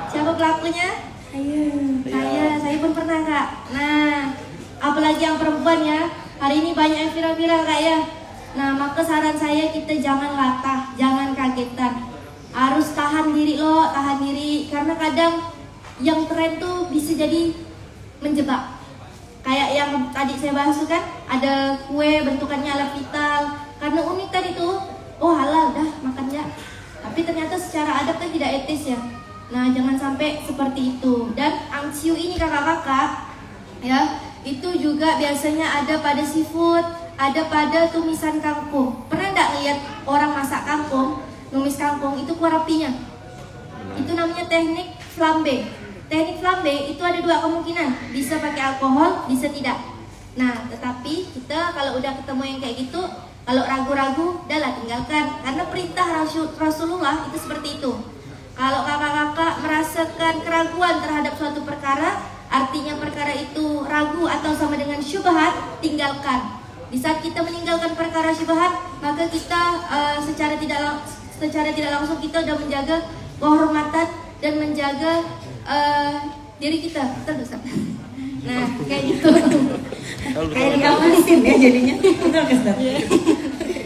Siapa pelakunya? Saya pun pernah, Kak. Nah, apalagi yang perempuan ya, hari ini banyak yang viral-viral, Kak ya. Nah, maka saran saya, kita jangan latah, jangan kagetan. Harus tahan diri loh, tahan diri. Karena kadang yang tren tuh bisa jadi menjebak. Kayak yang tadi saya bahas tuh kan, ada kue bentukannya ala vital. Karena unik tadi tuh, oh halal dah makannya. Tapi ternyata secara adab kan tidak etis ya. Nah, jangan sampai seperti itu. Dan angciu ini kakak-kakak ya, itu juga biasanya ada pada seafood, ada pada tumisan kangkung. Pernah enggak lihat orang masak kangkung, numis kangkung itu keluar apinya? Itu namanya teknik flambe. Teknik flambe itu ada dua kemungkinan, bisa pakai alkohol, bisa tidak. Nah, tetapi kita kalau udah ketemu yang kayak gitu, kalau ragu-ragu, udahlah tinggalkan. Karena perintah Rasulullah itu seperti itu. Kalau kakak-kakak merasakan keraguan terhadap suatu perkara, artinya perkara itu ragu atau sama dengan syubhat, tinggalkan. Di saat kita meninggalkan perkara syubhat, maka kita secara tidak langsung kita sudah menjaga kehormatan dan menjaga diri kita. Betul, Ustaz? Nah, kayak gitu. Kayak dikawalisin ya jadinya. Betul, Ustaz?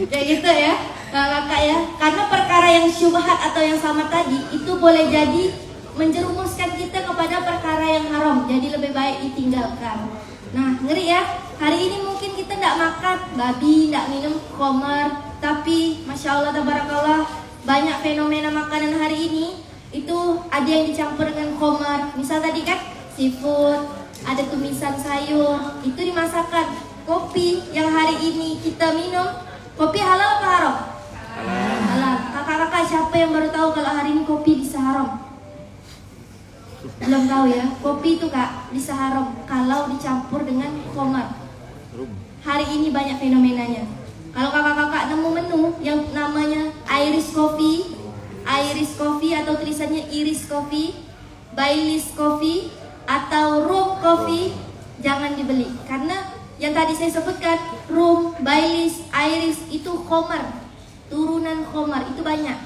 Kayak gitu ya. Nah, kakak ya, karena perkara yang syubhat atau yang sama tadi itu boleh jadi menjerumuskan kita kepada perkara yang haram. Jadi lebih baik ditinggalkan. Nah, ngeri ya. Hari ini mungkin kita tidak makan babi, tidak minum khamar, tapi masya Allah tabarakallah, banyak fenomena makanan hari ini itu ada yang dicampur dengan khamar. Misal tadi kan seafood, ada tumisan sayur, itu dimasakkan. Kopi yang hari ini kita minum, kopi halal apa haram? Halal. Kakak-kakak siapa yang baru tahu kalau hari ini kopi bisa haram? Belum tahu ya. Kopi itu Kak bisa haram kalau dicampur dengan khamar. Hari ini banyak fenomenanya. Kalau kakak-kakak nemu menu yang namanya Irish coffee atau tulisannya Irish coffee, Baileys coffee atau rum coffee, jangan dibeli. Karena yang tadi saya sebutkan, rum, Baileys, Irish itu khamar. Turunan khamar itu banyak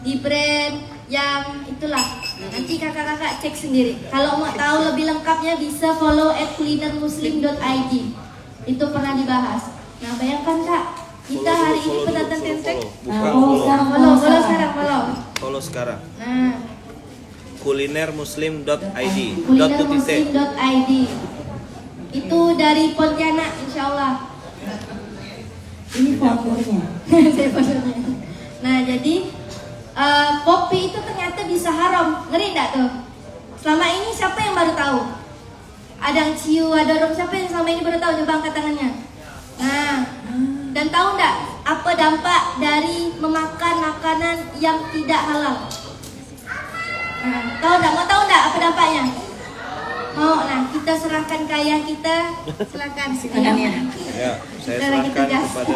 di brand yang itulah. Nanti kakak-kakak cek sendiri. Kalau mau tahu lebih lengkapnya bisa follow @kulinermuslim.id. Itu pernah dibahas. Nah, bayangkan Kak, kita hari ini pendatang Tenteng. Follow sekarang, Follow sekarang, follow. Follow sekarang. Nah, kulinermuslim.id. kulinermuslim.id. Itu dari Pontianak, insyaallah. Ini foundernya. Saya foundernya. Nah, jadi kopi itu ternyata bisa haram. Ngeri enggak tuh? Selama ini siapa yang baru tahu? Ada yang ciu, ada orang, siapa yang selama ini baru tahu? Coba angkat tangannya. Nah, dan tahu enggak apa dampak dari memakan makanan yang tidak halal? Nah, tahu enggak? Mau tahu enggak apa dampaknya? Mau? Nah, kita serahkan ke ayah kita. Silakan. Tangannya. Ya, saya Udah lagi serahkan tegas. kepada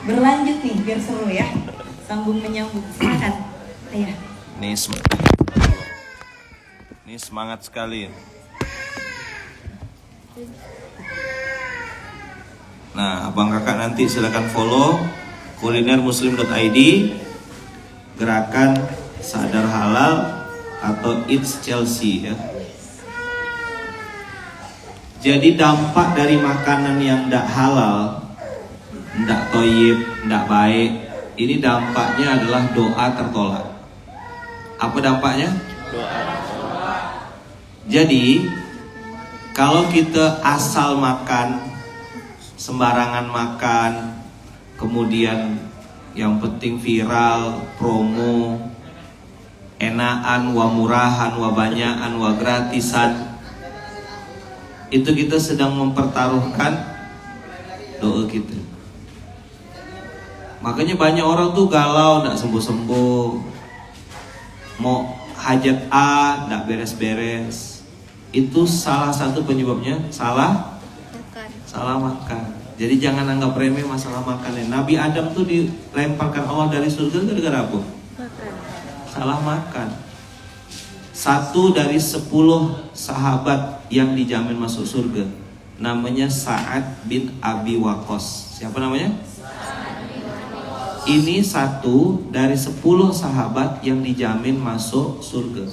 Berlanjut nih biar seru ya. Sambung menyambung. Silakan. Ayah. Ini semangat sekali. Nah, abang kakak nanti silakan follow kulinermuslim.id, gerakan sadar halal atau Eats Chelsea ya. Jadi dampak dari makanan yang tidak halal, tidak toyib, tidak baik, ini dampaknya adalah doa tertolak. Apa dampaknya? Doa. Jadi kalau kita asal makan, sembarangan makan, kemudian yang penting viral, promo, enaan, wa murahan, wa banyakan, wa gratisan, itu kita sedang mempertaruhkan doa kita. Makanya banyak orang tuh galau, tidak sembuh-sembuh, mau hajat A, tidak beres-beres. Itu salah satu penyebabnya salah makan. Jadi jangan anggap remeh masalah makan. Nabi Adam tuh dilemparkan Allah dari surga gara-gara apa? Salah makan. 1 dari 10 sahabat yang dijamin masuk surga namanya Sa'ad bin Abi Waqqas. Siapa namanya? Ini 1 dari 10 sahabat yang dijamin masuk surga.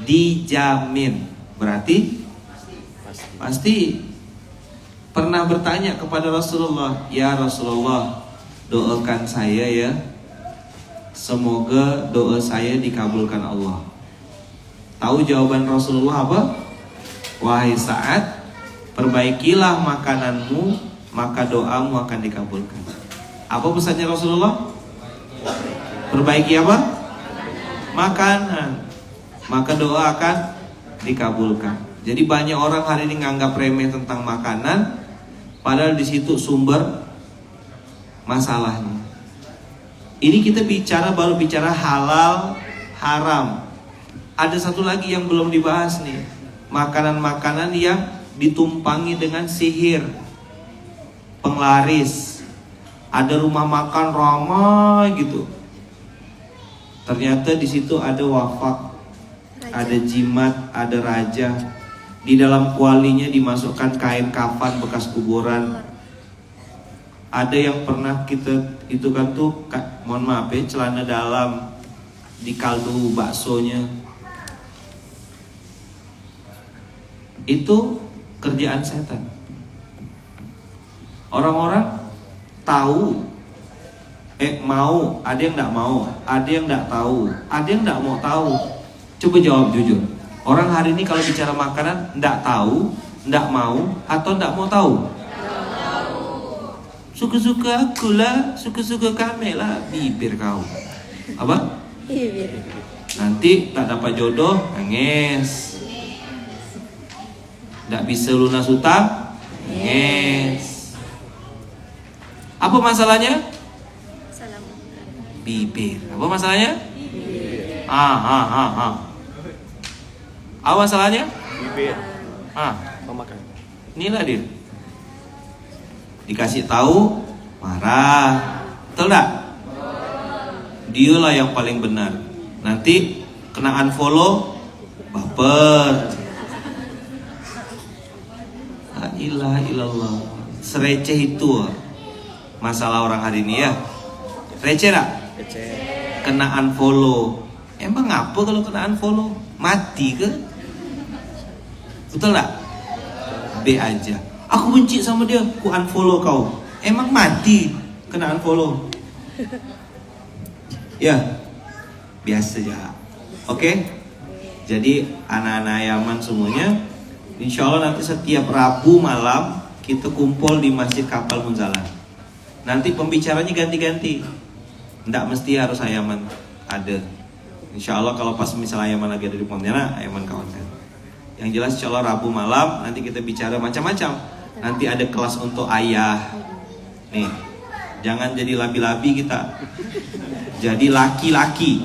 Dijamin. Berarti pasti. Pernah bertanya kepada Rasulullah, ya Rasulullah, doakan saya ya, semoga doa saya dikabulkan Allah. Tahu jawaban Rasulullah apa? Wahai Sa'ad, perbaikilah makananmu, maka doamu akan dikabulkan. Apa pesannya Rasulullah? Perbaiki apa? Makanan, maka doa akan dikabulkan. Jadi banyak orang hari ini nganggap remeh tentang makanan, padahal di situ sumber masalahnya. Ini kita baru bicara halal, haram. Ada satu lagi yang belum dibahas nih, makanan-makanan yang ditumpangi dengan sihir, penglaris. Ada rumah makan ramai gitu, ternyata di situ ada wafak, ada jimat, ada raja. Di dalam kualinya dimasukkan kain kafan bekas kuburan. Ada yang pernah kita itu kan tuh, mohon maaf ya, celana dalam di kaldu baksonya. Itu kerjaan setan. Orang-orang tahu, mau, ada yang tidak mau, ada yang tidak tahu, ada yang tidak mau tahu. Coba jawab jujur. Orang hari ini kalau bicara makanan tidak tahu, tidak mau, atau tidak mau tahu? Suka-suka aku lah, suka-suka kami lah, bibir kau. Apa? Nanti tak dapat jodoh, nangis. Tidak bisa lunas hutang, nangis. Apa masalahnya? Bibir. Apa masalahnya? Apa masalahnya? Bibir. Inilah dia. Dikasih tahu, marah. Betul tak? Dialah yang paling benar. Nanti kena unfollow, baper. La ilaha illallah. Sereceh itu masalah orang hari ini ya. Receh tak? Kena unfollow. Emang apa kalau kena unfollow? Mati ke? Betul tak? B aja. Aku benci sama dia, ku unfollow kau. Emang mati kena unfollow. Ya, biasa aja. Oke? Jadi anak-anak Yaman semuanya, insya Allah nanti setiap Rabu malam kita kumpul di Masjid Kapal Munzalan. Nanti pembicaranya ganti-ganti. Nggak mesti harus Ayaman ada. Insya Allah kalau pas misalnya Ayaman lagi ada di Pontianak, Ayaman kawan-kawan. Yang jelas insya Allah Rabu malam nanti kita bicara macam-macam. Nanti ada kelas untuk ayah. Nih, jangan jadi labi-labi kita. Jadi laki-laki.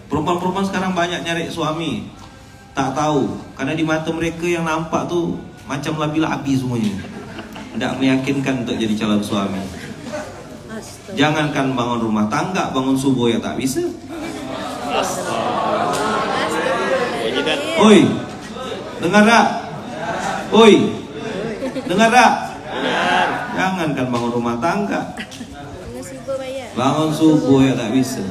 Perempuan-perempuan sekarang banyak nyari suami. Tak tahu, karena di mata mereka yang nampak tuh macam labi-labi semuanya. Tidak meyakinkan untuk jadi calon suami. Jangankan bangun rumah tangga, bangun subuh ya tak bisa. Oi, dengar tak? Oi, dengar tak? Jangankan bangun rumah tangga, bangun subuh ya tak bisa.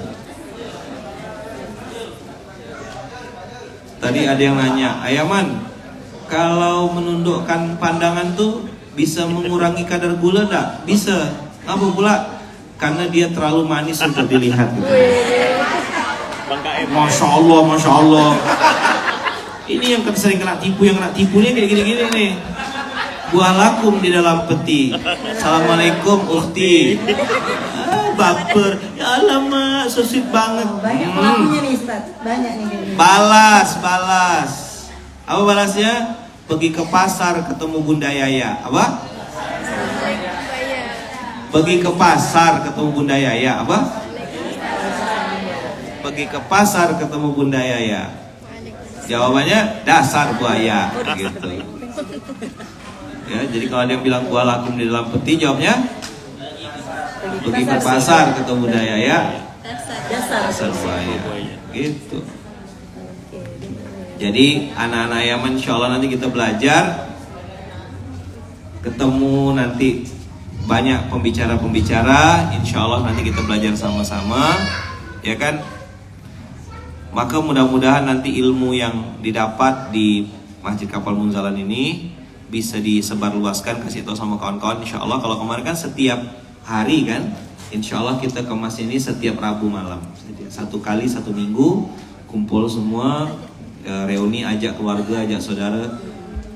Tadi ada yang nanya, Ayaman, kalau menundukkan pandangan tuh bisa mengurangi kadar gula tak? Bisa. Ngapa pula? Karena dia terlalu manis untuk dilihat. Gitu. Masya Allah, Masya Allah. Ini yang sering kena tipu, yang kena tipu nih kayak gini-gini nih. Buah lakum di dalam peti. Assalamualaikum ukhti. Baper. Ya alamak, so sweet banget. Banyak pelakunya nih Ustaz, banyak nih kayaknya. Balas. Apa balasnya? Pergi ke pasar ketemu Bunda Yaya. Apa? Pergi ke pasar ketemu Bunda Yaya. Apa? Pergi ke pasar ketemu Bunda Yaya. Jawabannya dasar buaya. Gitu. Ya, jadi kalau ada yang bilang buah lakum di dalam peti, jawabnya pergi ke pasar ketemu Bunda Yaya. Dasar buaya. Gitu. Jadi anak-anak Yaman insya Allah nanti kita belajar, ketemu nanti banyak pembicara-pembicara, insya Allah nanti kita belajar sama-sama, ya kan? Maka mudah-mudahan nanti ilmu yang didapat di Masjid Kapal Munzalan ini bisa disebarluaskan, kasih tahu sama kawan-kawan. Insya Allah kalau kemarin kan setiap hari kan, insya Allah kita kemas ini setiap Rabu malam, satu kali satu minggu kumpul semua. Reuni, ajak keluarga, ajak saudara,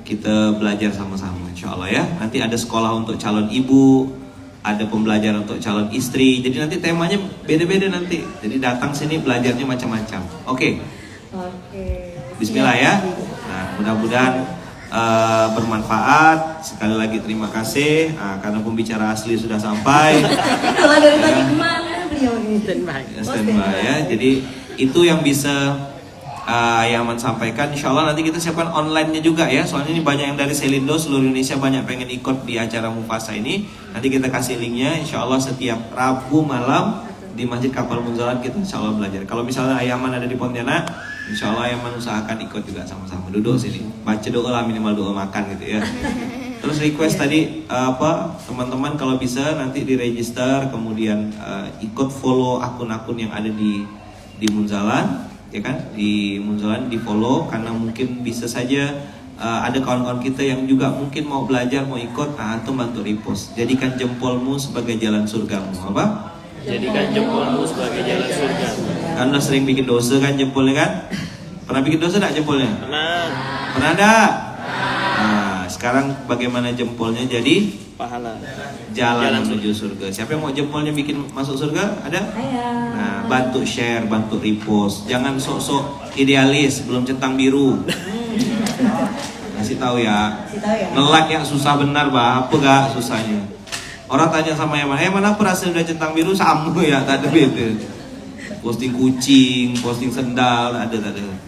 kita belajar sama-sama insya Allah ya. Nanti ada sekolah untuk calon ibu, ada pembelajaran untuk calon istri. Jadi nanti temanya beda-beda nanti. Jadi datang sini belajarnya macam-macam. Oke. Bismillah ya. Nah, mudah-mudahan bermanfaat. Sekali lagi terima kasih karena pembicara asli sudah sampai. Kalau dari tadi kemana beliau ini? Standby ya. Jadi itu yang bisa Yaman sampaikan. Insya Allah nanti kita siapkan online-nya juga ya. Soalnya ini banyak yang dari Selindo, seluruh Indonesia banyak pengen ikut di acara Mufasa ini. Nanti kita kasih linknya. Insya Allah setiap Rabu malam di Masjid Kapal Munzalan kita insya Allah belajar. Kalau misalnya Yaman ada di Pontianak, insya Allah Yaman usahakan ikut juga sama-sama. Duduk sini, baca doa lah, minimal doa makan gitu ya. Terus request tadi teman-teman kalau bisa nanti diregister, kemudian ikut follow akun-akun yang ada di Munzalan. Ya kan, di Munzalan di follow, karena mungkin bisa saja ada kawan-kawan kita yang juga mungkin mau belajar, mau ikut, atau bantu repost. Jadikan jempolmu sebagai jalan surgamu. Apa? Jadikan jempolmu sebagai jalan surga. Karena sering bikin dosa kan jempolnya kan? Pernah bikin dosa enggak jempolnya? Pernah enggak? Nah, sekarang bagaimana jempolnya jadi Pahala. jalan menuju surga. Siapa yang mau jempolnya bikin masuk surga? Ada? Nah, bantu share, bantu repost. Jangan sok-sok idealis, belum centang biru. Kasih tahu ya. Nge-like yang susah benar, bah. Apa gak susahnya? Orang tanya sama Yaman, mana perasaan udah centang biru sama ya, tak ada beda. Posting kucing, posting sendal,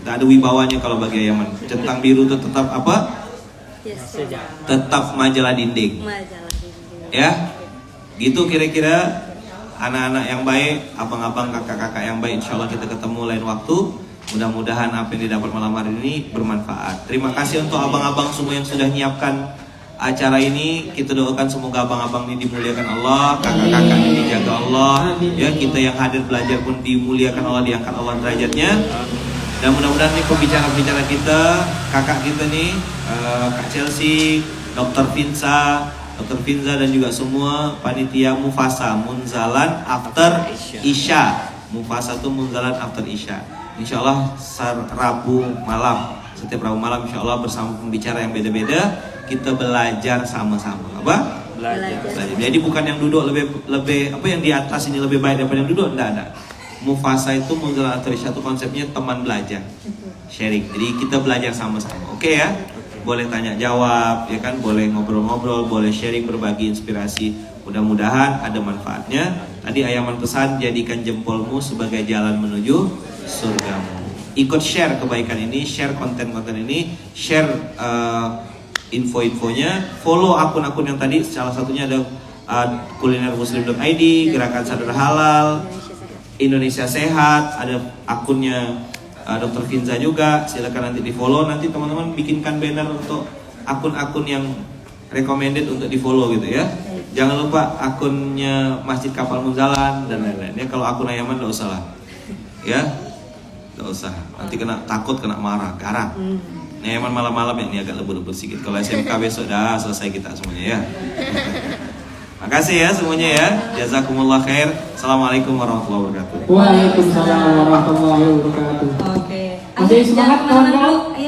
tak ada wibawanya kalau bagi Yaman. Centang biru itu tetap apa? Tetap majalah dinding. Ya, gitu kira-kira anak-anak yang baik, abang-abang, kakak-kakak yang baik. Insya Allah kita ketemu lain waktu. Mudah-mudahan apa yang didapat malam hari ini bermanfaat. Terima kasih untuk abang-abang semua yang sudah menyiapkan acara ini. Kita doakan semoga abang-abang ini dimuliakan Allah, kakak-kakak ini dijaga Allah. Ya, kita yang hadir belajar pun dimuliakan Allah, diangkat Allah derajatnya. Dan mudah-mudahan nih pembicara-pembicara kita, kakak kita nih, Kak Chelsea, Dr. Finza dan juga semua panitia Mufasa Munzalan after Isya. Mufasa itu Munzalan after Isya. Insya Allah Rabu malam, setiap Rabu malam insya Allah bersama pembicara yang beda-beda kita belajar sama-sama. Apa? Belajar. Jadi bukan yang duduk lebih apa yang di atas ini lebih baik daripada yang duduk, enggak ada. Mufasa itu Munzalan after Isya itu konsepnya teman belajar, sharing. Jadi kita belajar sama-sama. Oke ya? Boleh tanya jawab, ya kan? Boleh ngobrol-ngobrol, boleh sharing, berbagi inspirasi. Mudah-mudahan ada manfaatnya. Tadi Ayaman pesan, jadikan jempolmu sebagai jalan menuju surgamu. Ikut share kebaikan ini, share konten-konten ini, share info-infonya, follow akun-akun yang tadi. Salah satunya ada kulinermuslim.id, Gerakan Sadar Halal, Indonesia Sehat, ada akunnya Dr. Finza juga, silakan nanti di follow. Nanti teman-teman bikinkan banner untuk akun-akun yang recommended untuk di follow gitu ya. Jangan lupa akunnya Masjid Kapal Munzalan dan lain-lain ya. Kalau akun Ayaman nggak usah lah ya, nggak usah, nanti takut kena marah, garang. Ini Ayaman malam-malam ya, ini agak lebur-lebur sedikit. Kalau SMK besok dah selesai kita semuanya ya. Makasih ya semuanya ya. Jazakumullah khair. Assalamualaikum warahmatullahi wabarakatuh. Waalaikumsalam warahmatullahi wabarakatuh. Oke. Masih semangat kawan-kawan?